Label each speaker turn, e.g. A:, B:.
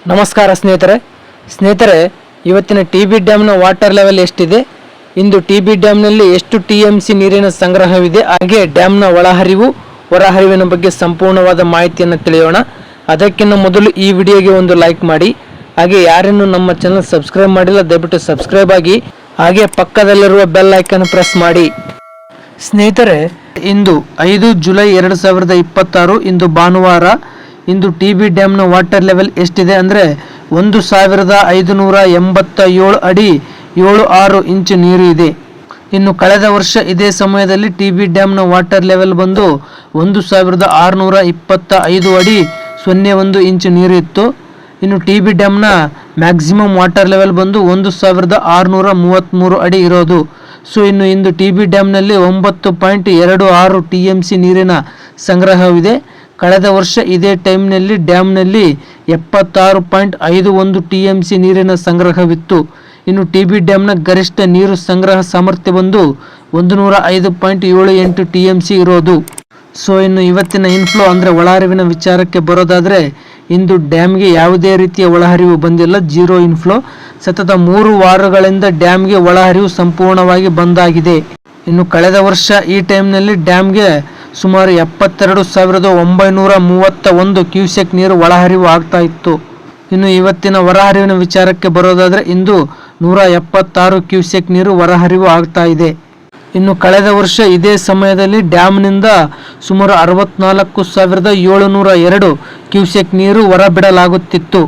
A: ನಮಸ್ಕಾರ ಸ್ನೇಹಿತರೆ ಇವತ್ತಿನ ಟಿ.ಬಿ ಡ್ಯಾಮ್ನ ವಾಟರ್ ಲೆವೆಲ್ ಎಷ್ಟಿದೆ, ಇಂದು ಟಿ.ಬಿ ಡ್ಯಾಮ್ನಲ್ಲಿ ಎಷ್ಟು ಟಿ.ಎಂ.ಸಿ ನೀರಿನ ಸಂಗ್ರಹವಿದೆ, ಹಾಗೆ ಡ್ಯಾಮ್ನ ಒಳಹರಿವು ಹೊರಹರಿವಿನ ಬಗ್ಗೆ ಸಂಪೂರ್ಣವಾದ ಮಾಹಿತಿಯನ್ನು ತಿಳಿಯೋಣ. ಅದಕ್ಕಿಂತ ಮೊದಲು ಈ ವಿಡಿಯೋಗೆ ಒಂದು ಲೈಕ್ ಮಾಡಿ, ಹಾಗೆ ಯಾರನ್ನು ನಮ್ಮ ಚಾನಲ್ ಸಬ್ಸ್ಕ್ರೈಬ್ ಮಾಡಿಲ್ಲ ದಯವಿಟ್ಟು ಸಬ್ಸ್ಕ್ರೈಬ್ ಆಗಿ, ಹಾಗೆ ಪಕ್ಕದಲ್ಲಿರುವ ಬೆಲ್ ಐಕಾನ್ ಪ್ರೆಸ್ ಮಾಡಿ. ಸ್ನೇಹಿತರೆ, ಇಂದು 5 ಜುಲೈ 2026 ಇಂದು ಭಾನುವಾರ. ಇಂದು ಟಿ.ಬಿ ಡ್ಯಾಮ್ನ ವಾಟರ್ ಲೆವೆಲ್ ಎಷ್ಟಿದೆ ಅಂದರೆ 1587 ಅಡಿ 76 ಇಂಚು ನೀರು ಇದೆ. ಇನ್ನು ಕಳೆದ ವರ್ಷ ಇದೇ ಸಮಯದಲ್ಲಿ ಟಿ.ಬಿ ಡ್ಯಾಮ್ನ ವಾಟರ್ ಲೆವೆಲ್ ಬಂದು 1625 ಅಡಿ 01 ಇಂಚು ನೀರು ಇತ್ತು. ಇನ್ನು ಟಿ.ಬಿ ಡ್ಯಾಮ್ನ ಮ್ಯಾಕ್ಸಿಮಮ್ ವಾಟರ್ ಲೆವೆಲ್ ಬಂದು 1633 ಅಡಿ ಇರೋದು. ಸೊ ಇನ್ನು ಇಂದು ಟಿ.ಬಿ ಡ್ಯಾಮ್ನಲ್ಲಿ 9.26 ಟಿ.ಎಂ.ಸಿ ನೀರಿನ ಸಂಗ್ರಹವಿದೆ. ಕಳೆದ ವರ್ಷ ಇದೇ ಟೈಮ್ನಲ್ಲಿ ಡ್ಯಾಮ್ನಲ್ಲಿ 76.51 ಟಿ.ಎಂ.ಸಿ ನೀರಿನ ಸಂಗ್ರಹವಿತ್ತು. ಇನ್ನು ಟಿ.ಬಿ ಡ್ಯಾಮ್ನ ಗರಿಷ್ಠ ನೀರು ಸಂಗ್ರಹ ಸಾಮರ್ಥ್ಯ ಬಂದು 105.78 ಟಿ.ಎಂ.ಸಿ ಇರೋದು. ಸೊ ಇನ್ನು ಇವತ್ತಿನ ಇನ್ಫ್ಲೋ ಅಂದರೆ ಒಳಹರಿವಿನ ವಿಚಾರಕ್ಕೆ ಬರೋದಾದರೆ, ಇಂದು ಡ್ಯಾಮ್ಗೆ ಯಾವುದೇ ರೀತಿಯ ಒಳಹರಿವು ಬಂದಿಲ್ಲ, ಜೀರೋ ಇನ್ಫ್ಲೋ. ಸತತ 3 ವಾರಗಳಿಂದ ಡ್ಯಾಮ್ಗೆ ಒಳಹರಿವು ಸಂಪೂರ್ಣವಾಗಿ ಬಂದಾಗಿದೆ. ಇನ್ನು ಕಳೆದ ವರ್ಷ ಈ ಟೈಮ್ನಲ್ಲಿ ಡ್ಯಾಮ್ಗೆ ಸುಮಾರು 72,931 ಕ್ಯೂಸೆಕ್ ನೀರು ಒಳಹರಿವು ಆಗ್ತಾ ಇತ್ತು. ಇನ್ನು ಇವತ್ತಿನ ಹೊರಹರಿವಿನ ವಿಚಾರಕ್ಕೆ ಬರೋದಾದರೆ, ಇಂದು 176 ಕ್ಯೂಸೆಕ್ ನೀರು ಹೊರಹರಿವು ಆಗ್ತಾ ಇದೆ. ಇನ್ನು ಕಳೆದ ವರ್ಷ ಇದೇ ಸಮಯದಲ್ಲಿ ಡ್ಯಾಮ್ನಿಂದ ಸುಮಾರು 64,702 ಕ್ಯೂಸೆಕ್ ನೀರು ಹೊರಬಿಡಲಾಗುತ್ತಿತ್ತು.